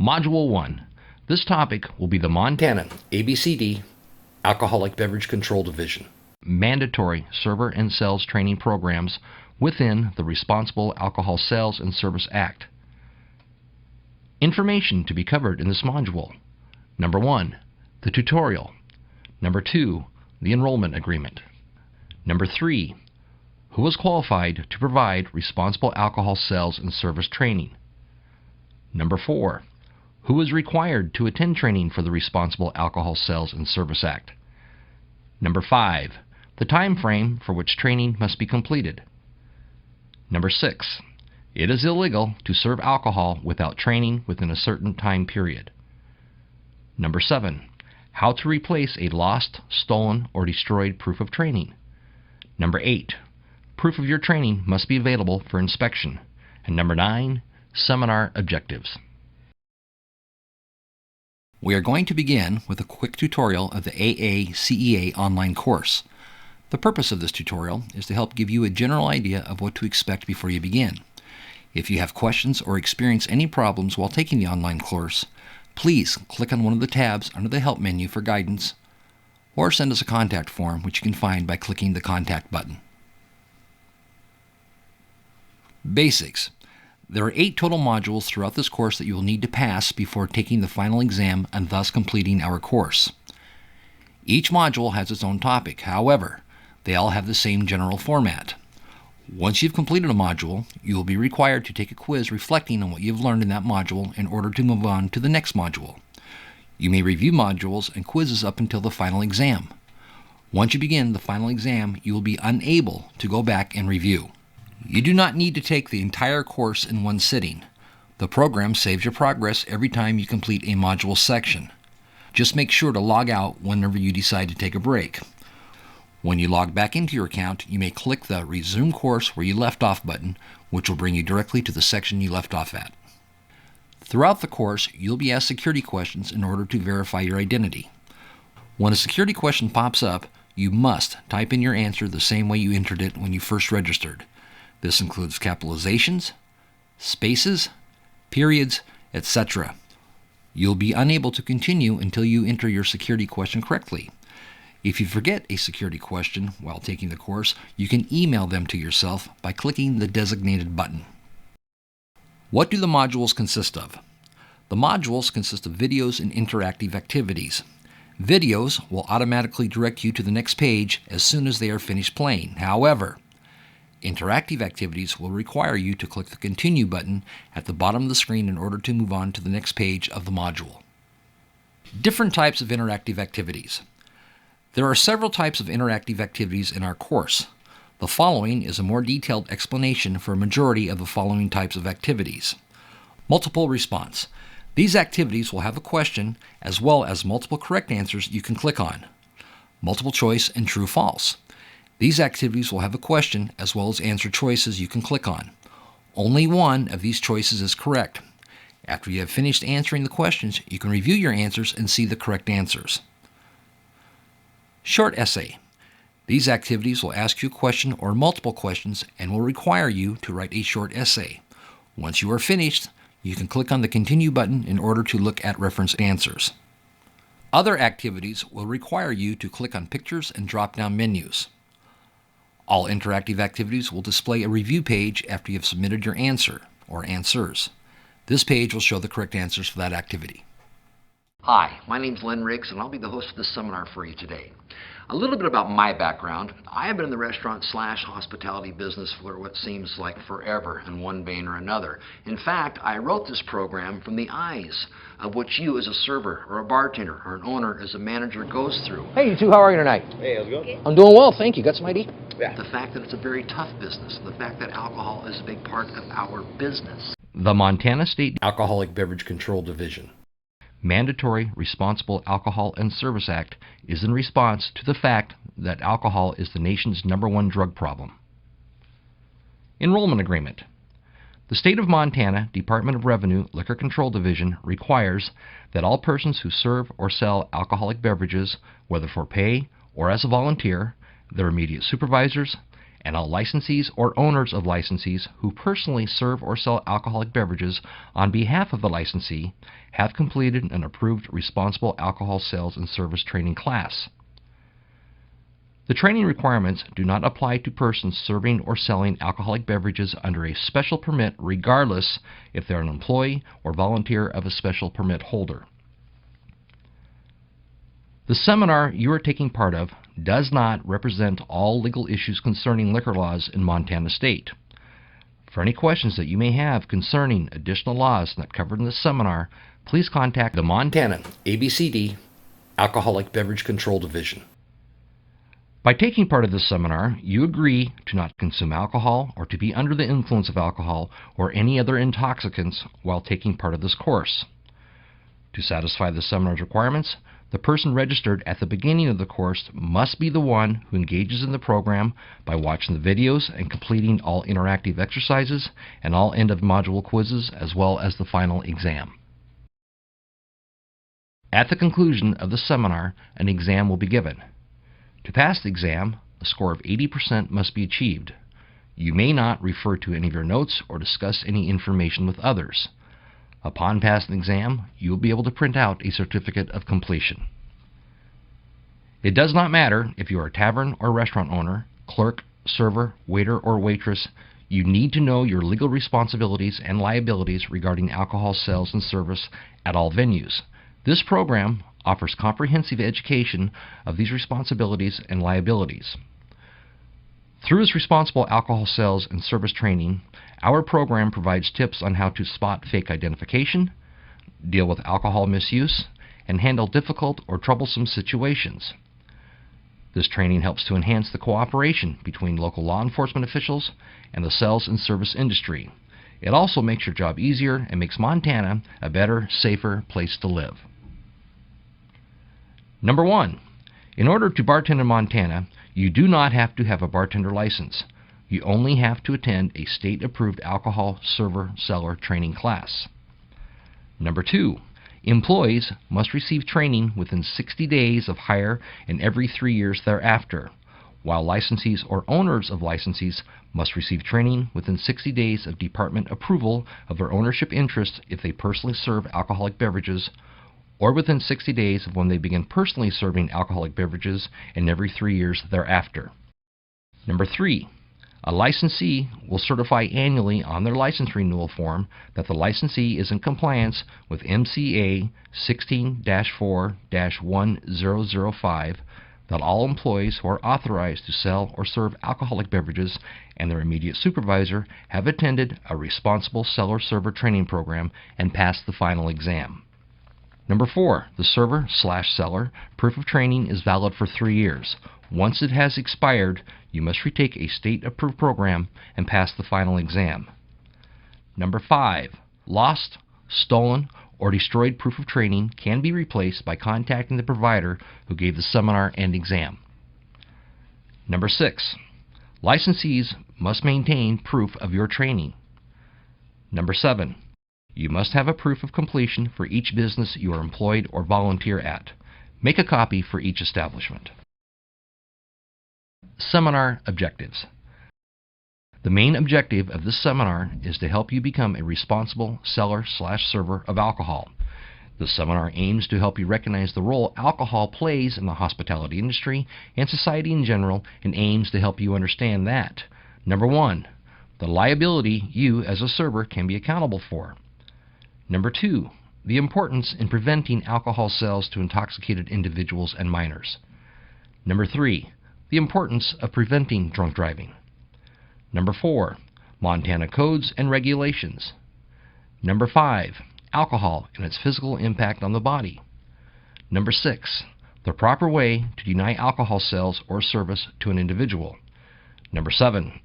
Module 1. This topic will be the Montana ABCD Alcoholic Beverage Control Division. Mandatory server and sales training programs within the Responsible Alcohol Sales and Service Act. Information to be covered in this module. Number 1, the tutorial. Number 2, the enrollment agreement. Number 3, who is qualified to provide responsible alcohol sales and service training. Number 4, who is required to attend training for the Responsible Alcohol Sales and Service Act. Number 5, the time frame for which training must be completed. Number 6, it is illegal to serve alcohol without training within a certain time period. Number 7, how to replace a lost, stolen, or destroyed proof of training. Number 8, proof of your training must be available for inspection. And number 9, seminar objectives. We are going to begin with a quick tutorial of the AACEA online course. The purpose of this tutorial is to help give you a general idea of what to expect before you begin. If you have questions or experience any problems while taking the online course, please click on one of the tabs under the Help menu for guidance, or send us a contact form which you can find by clicking the Contact button. Basics. There are 8 total modules throughout this course that you will need to pass before taking the final exam and thus completing our course. Each module has its own topic. However, they all have the same general format. Once you've completed a module, you will be required to take a quiz reflecting on what you've learned in that module in order to move on to the next module. You may review modules and quizzes up until the final exam. Once you begin the final exam, you will be unable to go back and review. You do not need to take the entire course in one sitting. The program saves your progress every time you complete a module section. Just make sure to log out whenever you decide to take a break. When you log back into your account, you may click the Resume Course Where You Left Off button, which will bring you directly to the section you left off at. Throughout the course, you'll be asked security questions in order to verify your identity. When a security question pops up, you must type in your answer the same way you entered it when you first registered. This includes capitalizations, spaces, periods, etc. You'll be unable to continue until you enter your security question correctly. If you forget a security question while taking the course, you can email them to yourself by clicking the designated button. What do the modules consist of? The modules consist of videos and interactive activities. Videos will automatically direct you to the next page as soon as they are finished playing. However, interactive activities will require you to click the Continue button at the bottom of the screen in order to move on to the next page of the module. Different types of interactive activities. There are several types of interactive activities in our course. The following is a more detailed explanation for a majority of the following types of activities. Multiple response. These activities will have a question as well as multiple correct answers you can click on. Multiple choice and true/false. These activities will have a question as well as answer choices you can click on. Only one of these choices is correct. After you have finished answering the questions, you can review your answers and see the correct answers. Short essay. These activities will ask you a question or multiple questions and will require you to write a short essay. Once you are finished, you can click on the Continue button in order to look at referenced answers. Other activities will require you to click on pictures and drop-down menus. All interactive activities will display a review page after you have submitted your answer or answers. This page will show the correct answers for that activity. Hi, my name's Len Riggs, and I'll be the host of this seminar for you today. A little bit about my background. I have been in the restaurant/hospitality business for what seems like forever in one vein or another. In fact, I wrote this program from the eyes of what you as a server or a bartender or an owner as a manager goes through. Hey, you two, how are you tonight? Hey, how's it going? I'm doing well, thank you. Got some ID? Yeah. The fact that it's a very tough business, the fact that alcohol is a big part of our business. The Montana State Alcoholic Beverage Control Division. Mandatory Responsible Alcohol and Service Act is in response to the fact that alcohol is the nation's #1 drug problem. Enrollment Agreement. The State of Montana Department of Revenue Liquor Control Division requires that all persons who serve or sell alcoholic beverages, whether for pay or as a volunteer, their immediate supervisors, and all licensees or owners of licensees who personally serve or sell alcoholic beverages on behalf of the licensee have completed an approved responsible alcohol sales and service training class. The training requirements do not apply to persons serving or selling alcoholic beverages under a special permit, regardless if they're an employee or volunteer of a special permit holder. The seminar you are taking part of does not represent all legal issues concerning liquor laws in Montana State. For any questions that you may have concerning additional laws not covered in this seminar, please contact the Montana ABCD Alcoholic Beverage Control Division. By taking part of this seminar, you agree to not consume alcohol or to be under the influence of alcohol or any other intoxicants while taking part of this course. To satisfy the seminar's requirements, the person registered at the beginning of the course must be the one who engages in the program by watching the videos and completing all interactive exercises and all end-of-module quizzes, as well as the final exam. At the conclusion of the seminar, an exam will be given. To pass the exam, a score of 80% must be achieved. You may not refer to any of your notes or discuss any information with others. Upon passing the exam, you will be able to print out a certificate of completion. It does not matter if you are a tavern or restaurant owner, clerk, server, waiter, or waitress. You need to know your legal responsibilities and liabilities regarding alcohol sales and service at all venues. This program offers comprehensive education of these responsibilities and liabilities. Through its responsible alcohol sales and service training, our program provides tips on how to spot fake identification, deal with alcohol misuse, and handle difficult or troublesome situations. This training helps to enhance the cooperation between local law enforcement officials and the sales and service industry. It also makes your job easier and makes Montana a better, safer place to live. Number 1. In order to bartend in Montana, you do not have to have a bartender license. You only have to attend a state-approved alcohol server-seller training class. Number 2. Employees must receive training within 60 days of hire and every 3 years thereafter, while licensees or owners of licensees must receive training within 60 days of department approval of their ownership interest if they personally serve alcoholic beverages, or within 60 days of when they begin personally serving alcoholic beverages and every 3 years thereafter. Number 3. A licensee will certify annually on their license renewal form that the licensee is in compliance with MCA 16-4-1005, that all employees who are authorized to sell or serve alcoholic beverages and their immediate supervisor have attended a responsible seller-server training program and passed the final exam. Number 4, the server/seller proof of training is valid for 3 years. Once it has expired, you must retake a state-approved program and pass the final exam. Number 5, lost, stolen, or destroyed proof of training can be replaced by contacting the provider who gave the seminar and exam. Number 6, licensees must maintain proof of your training. Number 7, you must have a proof of completion for each business you are employed or volunteer at. Make a copy for each establishment. Seminar objectives. The main objective of this seminar is to help you become a responsible seller/server of alcohol. The seminar aims to help you recognize the role alcohol plays in the hospitality industry and society in general, and aims to help you understand that, number 1, the liability you as a server can be accountable for. Number 2, the importance in preventing alcohol sales to intoxicated individuals and minors. Number 3, the importance of preventing drunk driving. Number 4, Montana codes and regulations. Number 5, alcohol and its physical impact on the body. Number 6, the proper way to deny alcohol sales or service to an individual. Number 7,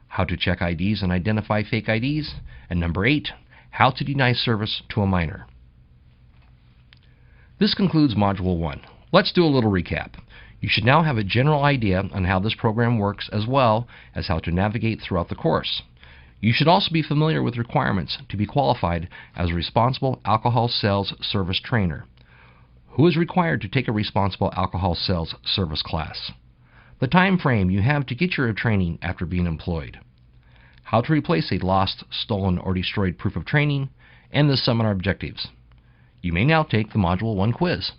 how to check IDs and identify fake IDs. And number 8, how to deny service to a minor. This concludes Module 1. Let's do a little recap. You should now have a general idea on how this program works, as well as how to navigate throughout the course. You should also be familiar with requirements to be qualified as a responsible alcohol sales service trainer. Who is required to take a responsible alcohol sales service class? the time frame you have to get your training after being employed, how to replace a lost, stolen, or destroyed proof of training, and the seminar objectives. You may now take the Module 1 quiz.